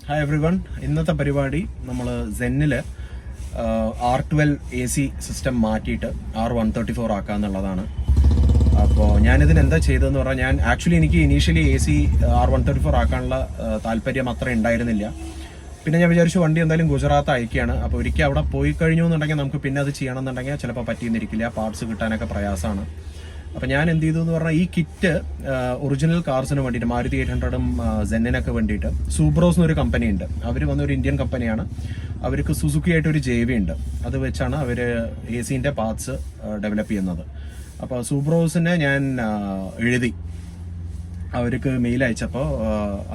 Hi everyone. ഇന്നത്തെ പരിപാടി നമ്മൾ Zenൽ R12 AC സിസ്റ്റം മാറ്റിയിട്ട് R134 ആക്കാന്നുള്ളതാണ്. അപ്പോൾ ഞാനിതിന് എന്താ ചെയ്തതെന്ന് പറഞ്ഞാൽ എനിക്ക് ഇനീഷ്യലി AC R134 ആക്കാനുള്ള താല്പര്യം അത്ര ഉണ്ടായിരുന്നില്ല. പിന്നെ ഞാൻ വിചാരിച്ചു വണ്ടി എന്തായാലും ഗുജറാത്ത് അയക്കുകയാണ്. അപ്പോൾ ഒരിക്കൽ അവിടെ പോയി കഴിഞ്ഞു എന്നുണ്ടെങ്കിൽ നമുക്ക് പിന്നെ അത് ചെയ്യണമെന്നുണ്ടെങ്കിൽ ചിലപ്പോൾ പറ്റിയെന്നിരിക്കില്ല, പാർട്സ് കിട്ടാനൊക്കെ പ്രയാസമാണ്. അപ്പോൾ ഞാൻ എന്ത് ചെയ്തു എന്ന് പറഞ്ഞാൽ ഈ കിറ്റ് ഒറിജിനൽ കാർസിന് വേണ്ടിയിട്ട് മാരുതി 800ഉം സെന്നിനൊക്കെ വേണ്ടിയിട്ട് സൂബ്രോസ് എന്നൊരു കമ്പനി ഉണ്ട്. അവർ വന്നൊരു ഇന്ത്യൻ കമ്പനിയാണ്. അവർക്ക് സുസുക്കി ആയിട്ടൊരു JV ഉണ്ട്. അത് വെച്ചാണ് അവർ AC പാർട്സ് ഡെവലപ്പ് ചെയ്യുന്നത്. അപ്പോൾ സൂബ്രോസിനെ ഞാൻ എഴുതി അവർക്ക് മെയിൽ അയച്ചപ്പോൾ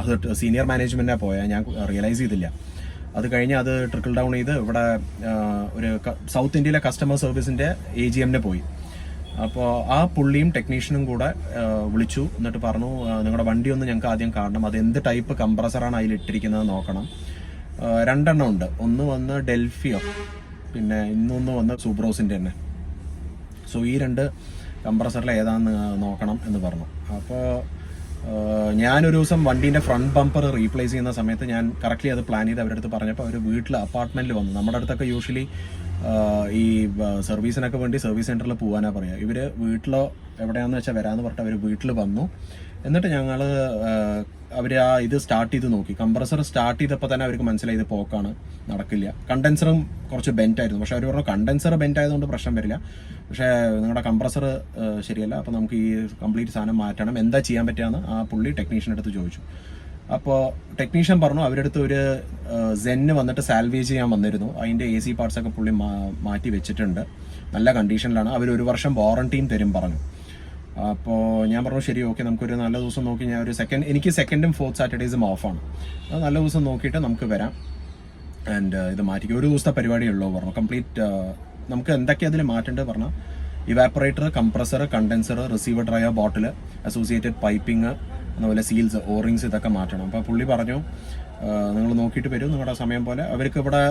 അത് സീനിയർ മാനേജ്മെൻറ്റാണ് പോയാൽ ഞാൻ റിയലൈസ് ചെയ്തില്ല. അത് കഴിഞ്ഞ് അത് ട്രിക്കിൾ ഡൗൺ ചെയ്ത് ഇവിടെ ഒരു സൗത്ത് ഇന്ത്യയിലെ കസ്റ്റമർ സർവീസിൻ്റെ AGMന് പോയി. അപ്പോൾ ആ പുള്ളിയും ടെക്നീഷ്യനും കൂടെ വിളിച്ചു. എന്നിട്ട് പറഞ്ഞു, നിങ്ങളുടെ വണ്ടി ഒന്ന് ഞങ്ങൾക്ക് ആദ്യം കാണണം, അത് എന്ത് ടൈപ്പ് കംപ്രസറാണ് അതിൽ ഇട്ടിരിക്കുന്നത് നോക്കണം. 2 എണ്ണം ഉണ്ട്. ഒന്ന് വന്ന് ഡെൽഫിയോ, പിന്നെ ഇന്നൊന്ന് വന്ന് സൂബ്രോസിൻ്റെ തന്നെ. സോ ഈ 2 കംപ്രസറിൽ ഏതാണെന്ന് നോക്കണം എന്ന് പറഞ്ഞു. അപ്പോൾ ഞാനൊരു ദിവസം വണ്ടീൻ്റെ ഫ്രണ്ട് ബമ്പർ റീപ്ലേസ് ചെയ്യുന്ന സമയത്ത് ഞാൻ കറക്റ്റ്ലി അത് പ്ലാൻ ചെയ്ത് അവരുടെ അടുത്ത് പറഞ്ഞപ്പോൾ അവർ വീട്ടിൽ അപ്പാർട്ട്മെൻറ്റിൽ വന്നു. നമ്മുടെ അടുത്തൊക്കെ യൂഷ്വലി ഈ സർവീസിനൊക്കെ വേണ്ടി സർവീസ് സെൻറ്ററിൽ പോകാനാണ് പറയുക. ഇവർ വീട്ടിലോ എവിടെയാണെന്ന് വെച്ചാൽ വരാമെന്ന് പറഞ്ഞിട്ട് അവർ വീട്ടിൽ വന്നു. എന്നിട്ട് ഞങ്ങൾ അവർ ഇത് സ്റ്റാർട്ട് ചെയ്ത് നോക്കി. കംപ്രസർ സ്റ്റാർട്ട് ചെയ്തപ്പോൾ തന്നെ അവർക്ക് മനസ്സിലായി ഇത് പോക്കാണ്, നടക്കില്ല. കണ്ടൻസറും കുറച്ച് ബെൻറ്റായിരുന്നു. പക്ഷേ അവർ പറഞ്ഞു കണ്ടൻസർ ബെൻറ്റ് ആയതുകൊണ്ട് പ്രശ്നം വരില്ല, പക്ഷേ നിങ്ങളുടെ കംപ്രസർ ശരിയല്ല, അപ്പോൾ നമുക്ക് ഈ കംപ്ലീറ്റ് സാധനം മാറ്റണം, എന്താ ചെയ്യാൻ പറ്റുകയെന്ന് ആ പുള്ളി ടെക്നീഷ്യൻ്റെ അടുത്ത് ചോദിച്ചു. അപ്പോൾ ടെക്നീഷ്യൻ പറഞ്ഞു അവരുടെ അടുത്ത് ഒരു സെന്ന് വന്നിട്ട് സാൽവേജ് ചെയ്യാൻ വന്നിരുന്നു. അതിൻ്റെ AC പാർട്സൊക്കെ പുള്ളി മാറ്റി വെച്ചിട്ടുണ്ട്, നല്ല കണ്ടീഷനിലാണ്. അവർ 1 വർഷം വാറണ്ടിയും തരും പറഞ്ഞു. അപ്പോൾ ഞാൻ പറഞ്ഞു ശരി, ഓക്കെ, നമുക്കൊരു നല്ല ദിവസം നോക്കി. ഞാൻ എനിക്ക് 2nd ഉം 4th സാറ്റർഡേസും ഓഫാണ്. അത് നല്ല ദിവസം നോക്കിയിട്ട് നമുക്ക് വരാം ആൻഡ് ഇത് മാറ്റിക്കും. 1 ദിവസത്തെ പരിപാടിയുള്ളൂ പറഞ്ഞു. കംപ്ലീറ്റ് നമുക്ക് എന്തൊക്കെയാണ് അതിൽ മാറ്റേണ്ടത് പറഞ്ഞാൽ evaporator, compressor, condenser, receiver drier bottle, associated piping, അതുപോലെ സീൽസ്, ഓറിങ്സ്, ഇതൊക്കെ മാറ്റണം. അപ്പോൾ പുള്ളി പറഞ്ഞു നിങ്ങൾ നോക്കിയിട്ട് വരും, നിങ്ങളുടെ സമയം പോലെ. അവർക്ക് ഇവിടെ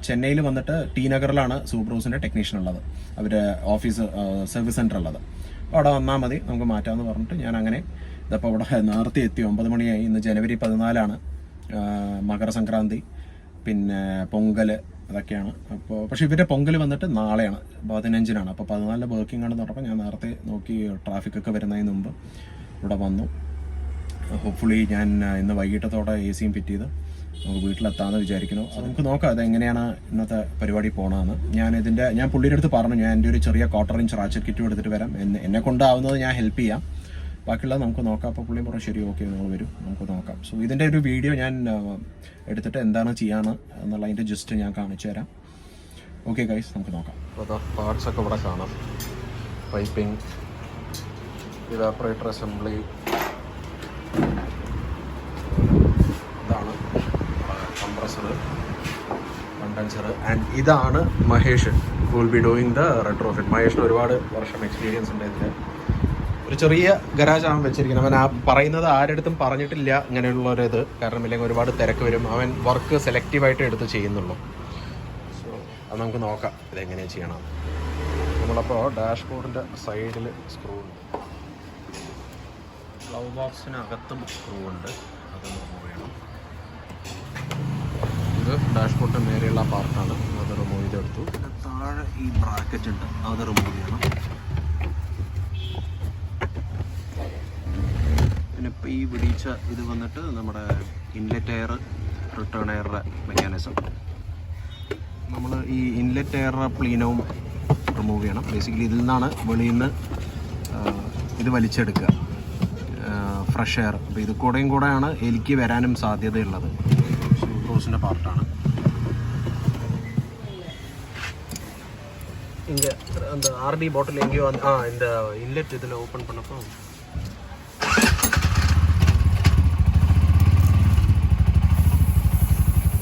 ചെന്നൈയിൽ വന്നിട്ട് T നഗറിലാണ് സൂബ്രോസിൻ്റെ ടെക്നീഷ്യൻ ഉള്ളത്, അവരുടെ ഓഫീസ് സർവീസ് സെൻ്റർ ഉള്ളത്. അപ്പോൾ അവിടെ വന്നാൽ മതി, നമുക്ക് മാറ്റാമെന്ന് പറഞ്ഞിട്ട് ഞാൻ അങ്ങനെ ഇതപ്പോൾ ഇവിടെ നേരത്തെ എത്തി. 9 മണിയായി. ഇന്ന് ജനുവരി 14 മകരസംക്രാന്തി, പിന്നെ പൊങ്കൽ, അതൊക്കെയാണ്. അപ്പോൾ പക്ഷേ ഇവരുടെ പൊങ്കൽ വന്നിട്ട് നാളെയാണ്, 15-നാണ്. അപ്പോൾ 14 വർക്കിംഗ് ആണെന്ന് പറഞ്ഞപ്പോൾ ഞാൻ നേരത്തെ നോക്കി ട്രാഫിക്കൊക്കെ വരുന്നതിന് മുമ്പ് ഇവിടെ വന്നു. ഹോപ്പ്ഫുള്ളി ഞാൻ ഇന്ന് വൈകിട്ടത്തോടെ ACയും ഫിറ്റ് ചെയ്ത് നമുക്ക് വീട്ടിലെത്താമെന്ന് വിചാരിക്കുന്നു. അത് നമുക്ക് നോക്കാം അതെങ്ങനെയാണ് ഇന്നത്തെ പരിപാടി പോകണമെന്ന്. ഞാൻ പുള്ളിയുടെ അടുത്ത് പറഞ്ഞു ഞാൻ എൻ്റെ ഒരു ചെറിയ 1/4 ഇഞ്ച് റാച്ചറ്റ് കിറ്റും എടുത്തിട്ട് വരാം, എന്നെ കൊണ്ടാവുന്നത് ഞാൻ ഹെൽപ്പ് ചെയ്യാം, ബാക്കിയുള്ളത് നമുക്ക് നോക്കാം. അപ്പോൾ പുള്ളി പറഞ്ഞു ശരി, ഓക്കെ, നിങ്ങൾ വരും, നമുക്ക് നോക്കാം. സോ ഇതിൻ്റെ ഒരു വീഡിയോ ഞാൻ എടുത്തിട്ട് എന്താണ് ചെയ്യാന്ന് എന്നുള്ളതിൻ്റെ ജസ്റ്റ് ഞാൻ കാണിച്ചു തരാം. ഓക്കെ ഗൈസ്, നമുക്ക് നോക്കാം. അപ്പോൾ പാർട്സൊക്കെ ഇവിടെ കാണാം. പൈപ്പിംഗ്, ഇവാപ്പറേറ്റർ അസംബ്ലി, ഇതാണ് കംപ്രസർ, കണ്ടൻസർ. ആൻഡ് ഇതാണ് Mahesh, who will be doing the retrofit. മഹേഷിന് ഒരുപാട് വർഷം എക്സ്പീരിയൻസ് ഉണ്ട് ഇതിൽ. ഒരു ചെറിയ ഗരാജ് അവൻ വെച്ചിരിക്കുന്നത്. അവൻ പറയുന്നത് ആരടുത്തും പറഞ്ഞിട്ടില്ല ഇങ്ങനെയുള്ളൊരിത്, കാരണം ഇല്ലെങ്കിൽ ഒരുപാട് തിരക്ക് വരും. അവൻ വർക്ക് സെലക്റ്റീവായിട്ട് എടുത്ത് ചെയ്യുന്നുള്ളൂ. സോ അത് നമുക്ക് നോക്കാം ഇതെങ്ങനെയാണ് ചെയ്യണം. നമ്മളപ്പോൾ ഡാഷ്ബോർഡിൻ്റെ സൈഡിൽ സ്ക്രൂ ഉണ്ട്, ഗ്ലൗ ബോക്സിനകത്തും സ്ക്രൂ ഉണ്ട്, അത് റിമൂവ് ചെയ്യണം. ഇത് ഡാഷ്ബോർഡിൻ്റെ നേരെയുള്ള പാർട്ടാണ്, അത് റിമൂവ് ചെയ്തെടുത്തു. താഴെ ഈ ബ്രാക്കറ്റ് ഉണ്ട്, അത് റിമൂവ് ചെയ്യണം. പിന്നെ ഇപ്പോൾ ഈ പിടിച്ച ഇത് വന്നിട്ട് നമ്മുടെ ഇൻലെറ്റ് എയർ റിട്ടേൺ എയറുടെ മെക്കാനിസം. നമ്മൾ ഈ ഇൻലെറ്റ് എയറുടെ പ്ലീനവും റിമൂവ് ചെയ്യണം. ബേസിക്കലി ഇതിൽ നിന്നാണ് വെളിയിൽ നിന്ന് ഇത് വലിച്ചെടുക്കുക, ഫ്രഷ് എയർ. അപ്പോൾ ഇത് കൂടെയാണ് എലിക്ക് വരാനും സാധ്യതയുള്ളത്. സൂബ്രോസിൻ്റെ പാർട്ടാണ്. இங்கே அந்த RD பாட்டில் எங்கேயோ இந்த இன்லெட் இதில் ஓப்பன் பண்ணப்போ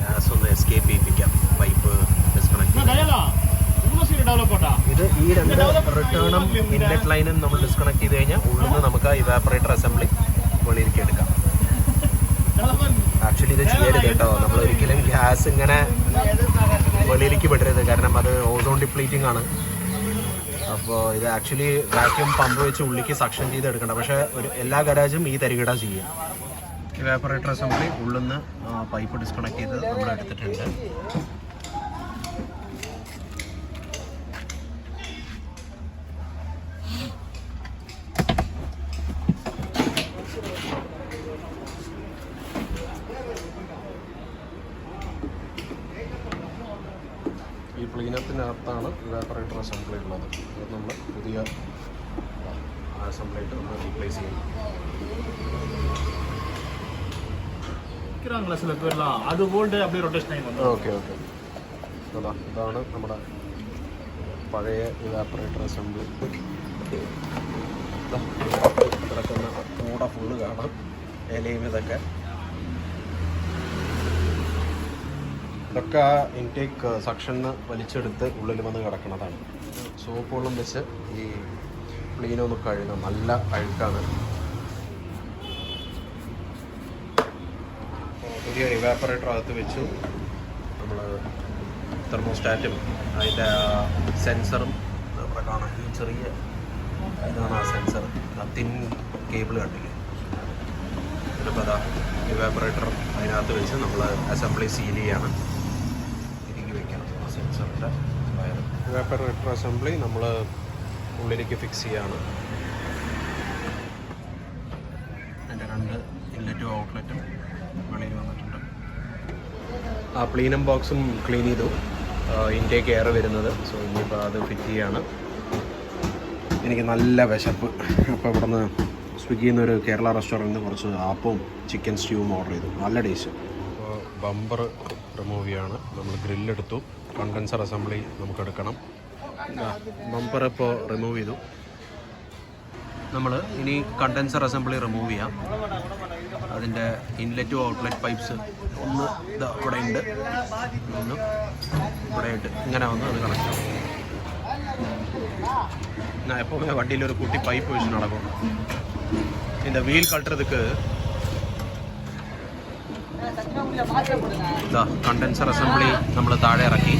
ഗ്യാസ് ഒന്ന് എസ്കേപ്പ് ചെയ്യിപ്പിക്കാം. പൈപ്പ് ഡിസ്കണക്ട് ഇത് ഈ 2 റിട്ടേണും ഇൻലെറ്റ് ലൈനും നമ്മൾ ഡിസ്കണക്ട് ചെയ്ത് കഴിഞ്ഞാൽ ഉള്ളിൽ നിന്ന് നമുക്ക് ഇവാപ്പറേറ്റർ അസംബ്ലി വെളിയിലേക്ക് എടുക്കാം. ആക്ച്വലി ഇത് ചെയ്യരുത് കേട്ടോ, നമ്മൾ ഒരിക്കലും ഗ്യാസ് ഇങ്ങനെ വെളിയിലേക്ക് വിടരുത്, കാരണം അത് ഓസോൺ ഡിപ്ലീറ്റിംഗ് ആണ്. അപ്പോൾ ഇത് ആക്ച്വലി വാക്യൂം പമ്പ് വെച്ച് ഉള്ളിലേക്ക് സക്ഷൻ ചെയ്ത് എടുക്കണം. പക്ഷേ എല്ലാ ഗരാജും ഈ തരികിട ചെയ്യും. ഇവാപ്പറേറ്റർ അസംബ്ലി ഉള്ളിൽ നിന്ന് പൈപ്പ് ഡിസ്കണക്ട് ചെയ്ത് നമ്മൾ എടുത്തിട്ടുണ്ട്. ഈ പ്ലീനത്തിനകത്താണ് ഇവാപ്പറേറ്റർ അസംബ്ലി ഉള്ളത്. അത് നമ്മൾ പുതിയ അസംബ്ലി ആയിട്ട് നമ്മൾ റീപ്ലേസ് ചെയ്യും. Okay okay. ഇതാണ് നമ്മുടെ പഴയ ഇവാപ്പറേറ്റർ അസംബ്ലി. കിടക്കുന്ന കൂട ഫുള്ള് കാണാം, ഇലയും ഇതൊക്കെ. ഇതൊക്കെ ആ ഇൻടേക്ക് സെക്ഷനിൽ വലിച്ചെടുത്ത് ഉള്ളിൽ വന്ന് കിടക്കുന്നതാണ്. സോപ്പ് വെള്ളം വെച്ച് ഈ ക്ലീനൊന്ന് കഴുകാം, നല്ല അഴുക്കാണ്. പുതിയ ഇവാപ്പറേറ്റർ അകത്ത് വെച്ചു. നമ്മൾ തെർമോസ്റ്റാറ്റും അതിൻ്റെ സെൻസറും ഇവിടെ കാണാം. ഈ ചെറിയ ഇതാണ് ആ സെൻസർ, തിൻ കേബിൾ കണ്ടില്ലേ. ഇതിപ്പോൾ അതാ ഇവാപ്പറേറ്റർ അതിനകത്ത് വെച്ച് നമ്മൾ അസംബ്ലി സീൽ ചെയ്യാണ്. തിരികെ വയ്ക്കണം ആ സെൻസറിൻ്റെ വയർ. ഇവാപ്പറേറ്റർ അസംബ്ലി നമ്മൾ ഉള്ളിലേക്ക് ഫിക്സ് ചെയ്യാണ്. അതിൻ്റെ 2 ഇൻലെറ്റും ഔട്ട്ലെറ്റും വെളിയിൽ വന്നിട്ടുണ്ട്. ആ പ്ലീനം ബോക്സും ക്ലീൻ ചെയ്തു, ഇൻടേക്ക് എയർ വരുന്നത്. സോ ഇനിയിപ്പോൾ അത് ഫിറ്റ് ചെയ്യാണ്. എനിക്ക് നല്ല വിശപ്പ്. അപ്പോൾ ഇവിടെ നിന്ന് സ്വിഗ്ഗിയിൽ നിന്ന് ഒരു കേരള റെസ്റ്റോറൻറ്റിൽ നിന്ന് കുറച്ച് ആപ്പവും ചിക്കൻ സ്റ്റ്യൂവും ഓർഡർ ചെയ്തു. നല്ല ടേസ്റ്റ്. അപ്പോൾ ബമ്പർ റിമൂവ് ചെയ്യാണ്. നമ്മൾ ഗ്രില്ലെടുത്തു. കണ്ടൻസർ അസംബ്ലി നമുക്ക് എടുക്കണം. ബമ്പർ ഇപ്പോൾ റിമൂവ് ചെയ്തു. നമ്മൾ ഇനി കണ്ടൻസർ അസംബ്ലി റിമൂവ് ചെയ്യാം. അതിൻ്റെ ഇൻലെറ്റും ഔട്ട്ലെറ്റ് പൈപ്പ്സ് ഒന്ന് ഇത് ഇവിടെ ഉണ്ട്, ഒന്ന് ഇവിടെ ഉണ്ട്. ഇങ്ങനെ വന്ന് അത് കണക്ട് ആവും. ഞാൻ எப்போவுமே வண்டியில் ஒரு குட்டி பைப் வச்சு நடக்கும். இந்த வீல் கட்டுறதுக்கு കണ്ടൻസർ അസംബ്ലി നമ്മൾ താഴെ ഇറക്കി.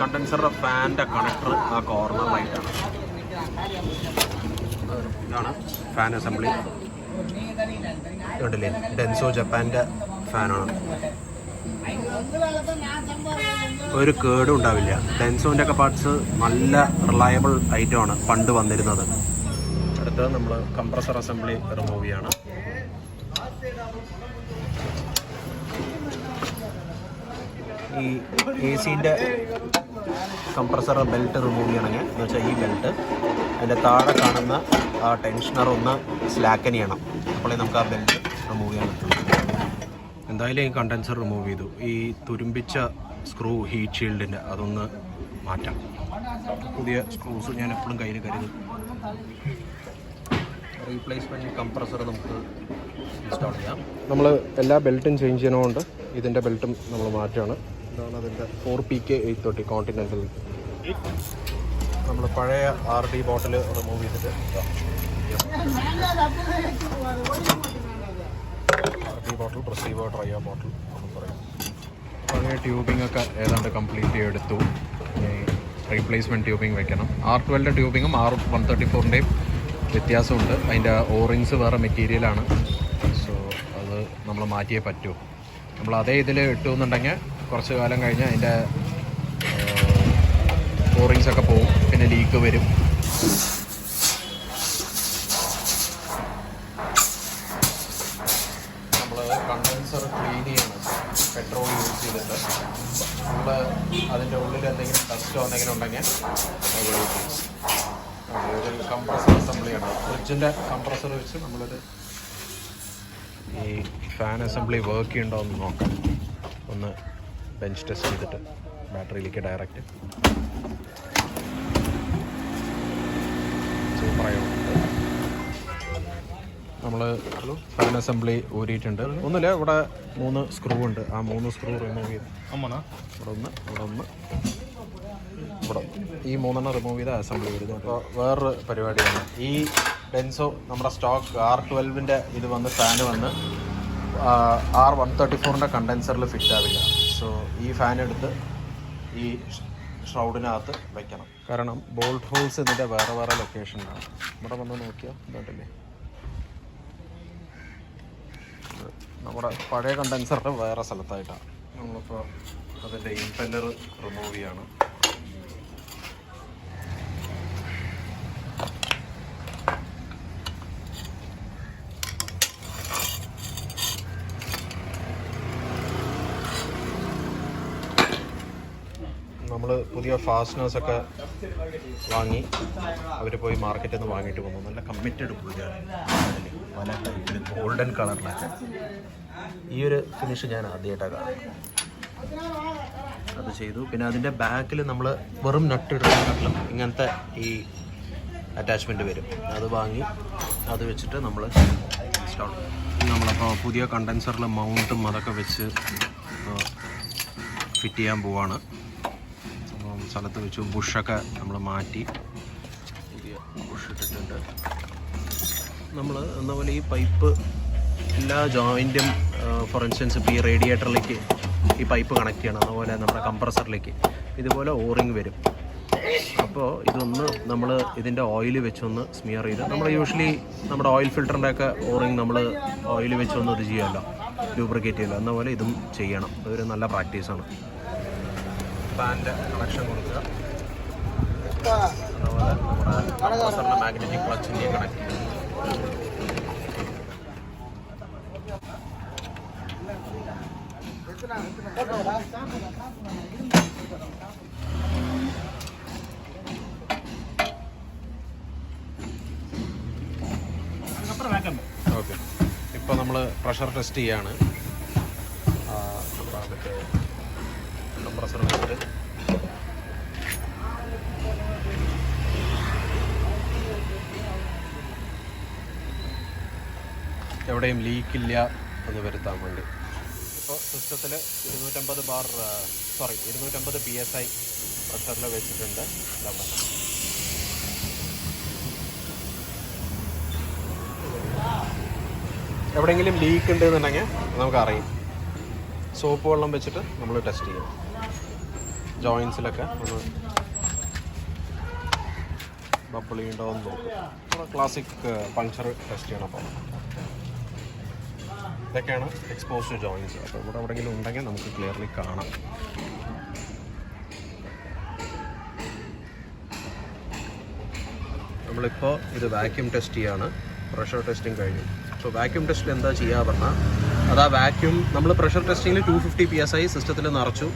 കണ്ടൻസറുടെ ഫാനിൻ്റെ കണക്ടർ ആ കോർണറിലായിട്ടാണ്. ഇതാണ് ഫാൻ അസംബ്ലി. കണ്ടില്ലേ, ഡെൻസോ ജപ്പാൻ്റെ ഫാനാണ്. ഒരു കേടും ഉണ്ടാവില്ല. ഡെൻസോൻ്റെ ഒക്കെ പാർട്സ് നല്ല റിലയബിൾ ഐറ്റമാണ് പണ്ട് വന്നിരുന്നത്. അടുത്ത് നമ്മൾ കംപ്രസർ അസംബ്ലി റിമൂവ് ചെയ്യാണ്. ഈ എ സിൻ്റെ കംപ്രസർ ബെൽറ്റ് റിമൂവ് ചെയ്യണമെങ്കിൽ എന്ന് വെച്ചാൽ ഈ ബെൽറ്റ് അതിൻ്റെ താഴെ കാണുന്ന ആ ടെൻഷനർ ഒന്ന് സ്ലാക്കൻ ചെയ്യണം. അപ്പോഴേ നമുക്ക് ആ ബെൽറ്റ് റിമൂവ് ചെയ്യാൻ പറ്റും. എന്തായാലും ഈ കണ്ടൻസർ റിമൂവ് ചെയ്തു. ഈ തുരുമ്പിച്ച സ്ക്രൂ ഹീറ്റ് ഷീൽഡിൻ്റെ അതൊന്ന് മാറ്റാം. പുതിയ സ്ക്രൂസ് ഞാൻ എപ്പോഴും കയ്യിൽ കരുതും. റീപ്ലേസ്മെൻറ്റ് കംപ്രസർ നമുക്ക് ഇൻസ്റ്റാൾ ചെയ്യാം. നമ്മൾ എല്ലാ ബെൽറ്റും ചേഞ്ച് ചെയ്യണതുകൊണ്ട് ഇതിൻ്റെ ബെൽറ്റും നമ്മൾ മാറ്റുകയാണ്. ഇതാണ് അതിൻ്റെ 4PK 830 കോണ്ടിനെൻ്റൽ. നമ്മൾ പഴയ RD ബോട്ടിൽ റിമൂവ് ചെയ്തിട്ട് RD ബോട്ടിൽ, പ്രസീവോ ട്രയോ ബോട്ടിൽ എന്ന് പറയും. പഴയ ട്യൂബിംഗ് ഒക്കെ ഏതാണ്ട് കംപ്ലീറ്റ് എടുത്തു. റീപ്ലേസ്മെൻറ്റ് ട്യൂബിംഗ് വെക്കണം. R12 ട്യൂബിങ്ങും R134ൻ്റെയും വ്യത്യാസമുണ്ട്. അതിൻ്റെ ഓറിങ്സ് വേറെ മെറ്റീരിയലാണ്. സോ അത് നമ്മൾ മാറ്റിയേ പറ്റൂ. നമ്മൾ അതേ ഇതിൽ ഇട്ടു എന്നുണ്ടെങ്കിൽ കുറച്ച് കാലം കഴിഞ്ഞ് അതിൻ്റെ ഓറിങ്സ് ഒക്കെ പോവും, പിന്നെ ലീക്ക് വരും. നമ്മൾ കണ്ടൻസർ ക്ലീൻ ചെയ്യണം പെട്രോൾ യൂസ് ചെയ്തിട്ട്. നമ്മൾ അതിൻ്റെ ഉള്ളിൽ എന്തെങ്കിലും ഡസ്റ്റോ എന്തെങ്കിലും ഉണ്ടെങ്കിൽ ഒരു കംപ്രസർ അസംബ്ലിയാണ്. ഫ്രിഡ്ജിൻ്റെ കംപ്രസർ വെച്ച് നമ്മളൊരു ഈ ഫാൻ അസംബ്ലി വർക്ക് ചെയ്യുന്നുണ്ടോ എന്ന് നോക്കാം. ഒന്ന് ബെഞ്ച് ടെസ്റ്റ് ചെയ്തിട്ട് ബാറ്ററിയിലേക്ക് ഡയറക്റ്റ് സൂപ്പറായുണ്ട്. നമ്മൾ ഫാൻ അസംബ്ലി ഊരിയിട്ടുണ്ട്. ഒന്നുമില്ല, ഇവിടെ 3 സ്ക്രൂ ഉണ്ട്. ആ 3 സ്ക്രൂ റിമൂവ് ചെയ്ത് ഇവിടെ ഒന്ന് ഇവിടെ ഈ 3 റിമൂവ് ചെയ്ത് അസംബ്ലി ചെയ്ത്. അപ്പോൾ വേറൊരു പരിപാടിയാണ്. ഈ ഡെൻസോ നമ്മുടെ സ്റ്റോക്ക് R12ൻ്റെ ഇത് വന്ന് ഫാന് വന്ന് R134ൻ്റെ കണ്ടൻസറിൽ ഫിറ്റ് ആവില്ല. സോ ഈ ഫാൻ എടുത്ത് ഈ ഷ്രൗഡിനകത്ത് വയ്ക്കണം. കാരണം ബോൾട്ട് ഹോൾസ് ഇതിൻ്റെ വേറെ വേറെ ലൊക്കേഷനിലാണ്. ഇവിടെ വന്ന് നോക്കിയാൽ ഇതല്ലേ നമ്മുടെ പഴയ കണ്ടൻസറിൻ്റെ വേറെ സ്ഥലത്തായിട്ടാണ്. നമ്മളിപ്പോൾ അതിൻ്റെ ഇംപെല്ലർ റിമൂവ് ചെയ്യാണ്. നമ്മൾ പുതിയ ഫാസ്റ്റനേഴ്സൊക്കെ വാങ്ങി അവർ പോയി മാർക്കറ്റിൽ നിന്ന് വാങ്ങിയിട്ട് വന്നു. നല്ല കമ്മിറ്റഡ് പുള്ളിയാണ്. പല ടൈപ്പിൽ ഗോൾഡൻ കളറിലൊക്കെ ഈ ഒരു ഫിനിഷ് ഞാൻ ആദ്യമായിട്ടാണ് കാണുന്നത്. അത് ചെയ്തു. പിന്നെ അതിൻ്റെ ബാക്കിൽ നമ്മൾ വെറും നട്ടിടുന്നതിലും ഇങ്ങനത്തെ ഈ അറ്റാച്ച്മെൻറ്റ് വരും. അത് വാങ്ങി അത് വെച്ചിട്ട് നമ്മൾ നമ്മളപ്പോൾ പുതിയ കണ്ടൻസറിൽ മൗണ്ടും അതൊക്കെ വെച്ച് ഫിറ്റ് ചെയ്യാൻ പോവാണ്. സ്ഥലത്ത് വെച്ചു ബുഷൊക്കെ നമ്മൾ മാറ്റി പുതിയ ബുഷ് ഇട്ടിട്ടുണ്ട്. നമ്മൾ എന്ന പോലെ ഈ പൈപ്പ് എല്ലാ ജോയിൻറ്റും ഫോർ ഇൻസ്റ്റൻസ് ഇപ്പോൾ ഈ റേഡിയേറ്ററിലേക്ക് ഈ പൈപ്പ് കണക്ട് ചെയ്യണം. അതുപോലെ നമ്മുടെ കംപ്രസറിലേക്ക് ഇതുപോലെ ഓറിങ് വരും. അപ്പോൾ ഇതൊന്ന് നമ്മൾ ഇതിൻ്റെ ഓയിൽ വെച്ചൊന്ന് സ്മിയർ ചെയ്ത് നമ്മൾ യൂഷ്വലി നമ്മുടെ ഓയിൽ ഫിൽറ്ററിൻ്റെ ഒക്കെ ഓറിങ് നമ്മൾ ഓയിൽ വെച്ചൊന്ന് ഇത് ചെയ്യുമല്ലോ, ലൂബ്രിക്കേറ്റ് ചെയ്യുമല്ലോ. എന്ന പോലെ ഇതും ചെയ്യണം. അതൊരു നല്ല പ്രാക്ടീസാണ്. ഫാൻ്റെ കണക്ഷൻ കൊടുക്കുക. അതുപോലെ നമ്മുടെ കംപ്രസറിൻ്റെ മാഗ്നറ്റിക് ക്ലച്ചിൻ്റെയും കണക്ട് ചെയ്യുക. ഓക്കെ, ഇപ്പോൾ നമ്മൾ പ്രഷർ ടെസ്റ്റ് ചെയ്യാണ്. കംപ്രസർ വെച്ചിട്ട് എവിടെയും ലീക്കില്ല എന്ന് വരുത്താൻ വേണ്ടി. ഇപ്പോൾ സിസ്റ്റത്തിൽ 250 PSI പ്രഷറിൽ വെച്ചിട്ടുണ്ട്. എവിടെയെങ്കിലും ലീക്ക് ഉണ്ട് എന്നുണ്ടെങ്കിൽ നമുക്കറിയും. സോപ്പ് വെള്ളം വെച്ചിട്ട് നമ്മൾ ടെസ്റ്റ് ചെയ്യും. ജോയിൻസിലൊക്കെ ഒന്ന് ബബിൾ ഉണ്ടോ എന്ന് നോക്കും. നമ്മൾ ക്ലാസിക് പങ്ക്ചർ ടെസ്റ്റ് ചെയ്യണം. അപ്പോൾ ഇതൊക്കെയാണ് എക്സ്പോസ്ഡ് ജോയിൻസ്. അപ്പോൾ ഇവിടെ എവിടെയെങ്കിലും ഉണ്ടെങ്കിൽ നമുക്ക് ക്ലിയർലി കാണാം. നമ്മളിപ്പോൾ ഇത് വാക്യൂം ടെസ്റ്റ് ചെയ്യാണ്. പ്രഷർ ടെസ്റ്റിംഗ് കഴിഞ്ഞു. സോ വാക്യൂം ടെസ്റ്റിൽ എന്താ ചെയ്യുക പറഞ്ഞാൽ, അത് ആ വാക്യൂം നമ്മൾ പ്രഷർ ടെസ്റ്റിങ്ങിൽ 250 PSI സിസ്റ്റത്തിൽ നിറച്ചു.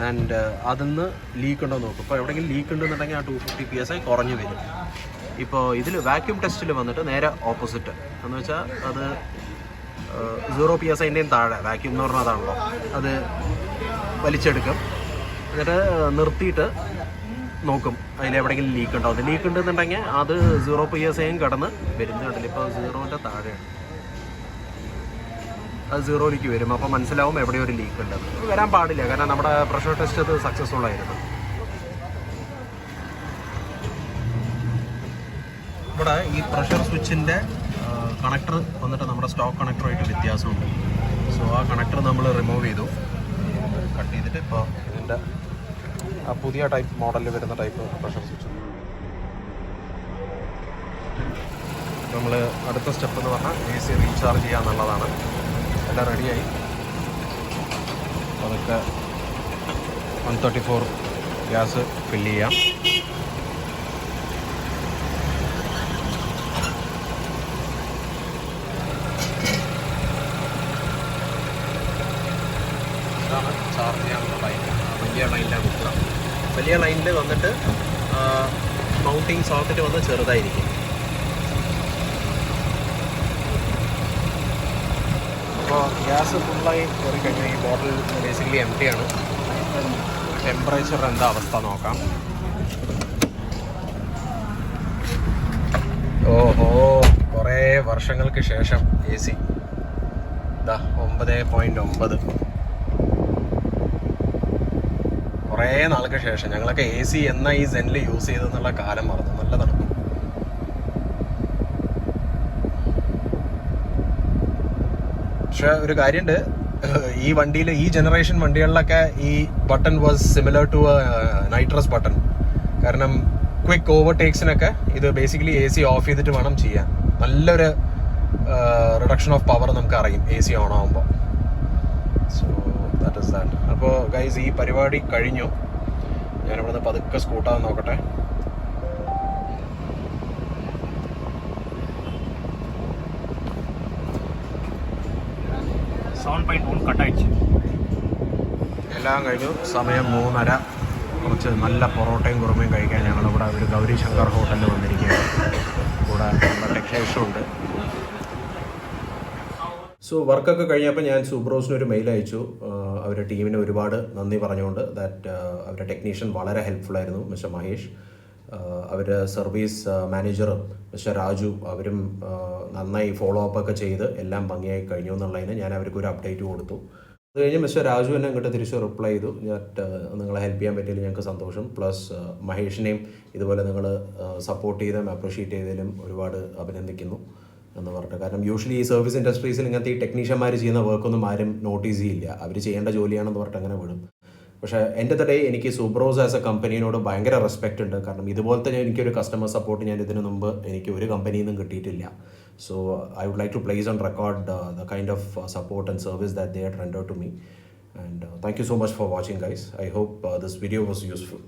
ആൻഡ് അതിന്ന് ലീക്ക് ഉണ്ടോ നോക്കും. ഇപ്പോൾ എവിടെയെങ്കിലും ലീക്ക് ഉണ്ടെന്നുണ്ടെങ്കിൽ ആ 250 PSI കുറഞ്ഞു വരും. ഇപ്പോൾ ഇതിൽ വാക്യൂം ടെസ്റ്റിൽ വന്നിട്ട് നേരെ ഓപ്പോസിറ്റ് എന്ന് വെച്ചാൽ അത് 0 PSIൻ്റെയും താഴെ വാക്യൂം എന്ന് പറഞ്ഞാൽ അതാണല്ലോ, അത് വലിച്ചെടുക്കും. എന്നിട്ട് നിർത്തിയിട്ട് നോക്കും അതിലെവിടെയെങ്കിലും ലീക്ക് ഉണ്ടോ. അത് ലീക്ക് ഉണ്ടെന്നുണ്ടെങ്കിൽ അത് 0 PSIയും കടന്ന് വരുന്നുണ്ടല്ലോ. ഇപ്പോൾ 0ൻ്റെ താഴെയാണ്, അത് 0ലേക്ക് വരും. അപ്പോൾ മനസ്സിലാവും എവിടെയോ ഒരു ലീക്ക് ഉണ്ട്. വരാൻ പാടില്ല, കാരണം നമ്മുടെ പ്രഷർ ടെസ്റ്റ് അത് സക്സസ്ഫുൾ ആയിരുന്നു. ഇവിടെ ഈ പ്രഷർ സ്വിച്ചിൻ്റെ കണക്ടർ വന്നിട്ട് നമ്മുടെ സ്റ്റോക്ക് കണക്ടറുമായിട്ട് വ്യത്യാസമുണ്ട്. സോ ആ കണക്ടർ നമ്മൾ റിമൂവ് ചെയ്തു, കട്ട് ചെയ്തിട്ട് ഇപ്പോൾ ഇതിൻ്റെ ആ പുതിയ ടൈപ്പ് മോഡലിൽ വരുന്ന ടൈപ്പ് പ്രഷർ സ്വിച്ച്. നമ്മൾ അടുത്ത സ്റ്റെപ്പ് എന്ന് പറഞ്ഞാൽ AC റീചാർജ് ചെയ്യുക എന്നുള്ളതാണ്. എല്ലാം റെഡിയായി. അതൊക്കെ 134 ഗ്യാസ് ഫില്ല് ചെയ്യാം. ഇതാണ് ചാർജ് ചെയ്യാനുള്ള ലൈൻ. വലിയ ലൈനിലാണ് കുത്തുക. വലിയ ലൈനിൽ വന്നിട്ട് മൗണ്ടിങ് സോക്കറ്റ് വന്ന് ചെറുതായിരിക്കും. അപ്പോൾ ഗ്യാസ് ഫുള്ളായി കയറി കഴിഞ്ഞാൽ ഈ ബോട്ടിൽ ബേസിക്കലി എംപ്റ്റി ആണ്. ടെമ്പറേച്ചർ എന്താ അവസ്ഥ നോക്കാം. ഓഹോ, കുറേ വർഷങ്ങൾക്ക് ശേഷം AC ഇതാ 9.9. കുറേ നാൾക്ക് ശേഷം. ഞങ്ങളൊക്കെ AC എന്നാ ഈ സെന്നിൽ യൂസ് ചെയ്തെന്നുള്ള കാലം മറന്നു. നല്ല തണുപ്പ്. പക്ഷെ ഒരു കാര്യമുണ്ട്, ഈ വണ്ടിയിൽ, ഈ ജനറേഷൻ വണ്ടികളിലൊക്കെ ഈ button was similar to nitrous button. കാരണം ക്വിക്ക് ഓവർടേക്സിനൊക്കെ ഇത് ബേസിക്കലി AC ഓഫ് ചെയ്തിട്ട് വേണം ചെയ്യാൻ. നല്ലൊരു റിഡക്ഷൻ ഓഫ് പവർ നമുക്ക് അറിയും AC ഓൺ ആകുമ്പോൾ. So that is that. അപ്പോൾ ഗൈസ്, ഈ പരിപാടി കഴിഞ്ഞു. ഞാനിവിടുന്ന് പതുക്കെ സ്കൂട്ടാൻ നോക്കട്ടെ. എല്ലാം കഴിഞ്ഞു. സമയം 3:30. കുറച്ച് നല്ല പൊറോട്ടയും കുറുമയും കഴിക്കാൻ ഞങ്ങളിവിടെ ഒരു ഗൗരി ശങ്കർ ഹോട്ടലിൽ വന്നിരിക്കുകയാണ്. കൂടെ നമ്മുടെ ടെക്നീഷ്യനും ഉണ്ട്. സോ വർക്കൊക്കെ കഴിഞ്ഞപ്പോൾ ഞാൻ സുബ്രോസിന് ഒരു മെയിൽ അയച്ചു. അവരുടെ ടീമിന് ഒരുപാട് നന്ദി പറഞ്ഞുകൊണ്ട്. ദാറ്റ് അവരുടെ ടെക്നീഷ്യൻ വളരെ ഹെൽപ്ഫുള്ളായിരുന്നു, മിസ്റ്റർ മഹേഷ്. അവരുടെ സർവീസ് മാനേജറും മിസ്റ്റർ രാജു, അവരും നന്നായി ഫോളോ അപ്പ് ഒക്കെ ചെയ്ത് എല്ലാം ഭംഗിയായി കഴിഞ്ഞു എന്നുള്ളതിന് ഞാൻ അവർക്കൊരു അപ്ഡേറ്റ് കൊടുത്തു. അത് കഴിഞ്ഞ് മിസ്റ്റർ രാജു എന്നെ ഇങ്ങോട്ട് തിരിച്ച് റിപ്ലൈ ചെയ്തു, നിങ്ങളെ ഹെൽപ്പ് ചെയ്യാൻ പറ്റിയതിൽ ഞങ്ങൾക്ക് സന്തോഷം. പ്ലസ് മഹേഷിനെയും ഇതുപോലെ നിങ്ങൾ സപ്പോർട്ട് ചെയ്തും അപ്രിഷ്യേറ്റ് ചെയ്തതിലും ഒരുപാട് അഭിനന്ദിക്കുന്നു എന്ന് പറഞ്ഞിട്ട്. കാരണം യൂഷ്വലി ഈ സർവീസ് ഇൻഡസ്ട്രീസിൽ ഇങ്ങനത്തെ ഈ ടെക്നീഷ്യന്മാർ ചെയ്യുന്ന വർക്കൊന്നും ആരും നോട്ടീസ് ചെയ്യില്ല. അവർ ചെയ്യേണ്ട ജോലിയാണെന്ന് പറഞ്ഞിട്ട് അങ്ങനെ വിടും. പക്ഷേ എൻ്റെ ഡേ എനിക്ക് സുബ്രോസ് ആസ് എ കമ്പനീനോട് ഭയങ്കര റെസ്പെക്റ്റ് ഉണ്ട്. കാരണം ഇതുപോലത്തെ എനിക്കൊരു കസ്റ്റമർ സപ്പോർട്ട് ഞാൻ ഇതിനു മുമ്പ് എനിക്ക് ഒരു കമ്പനിയിൽ നിന്നും കിട്ടിയിട്ടില്ല. So I would like to place on record the kind of support and service that they had rendered to me. And thank you so much for watching, guys. I hope this video was useful.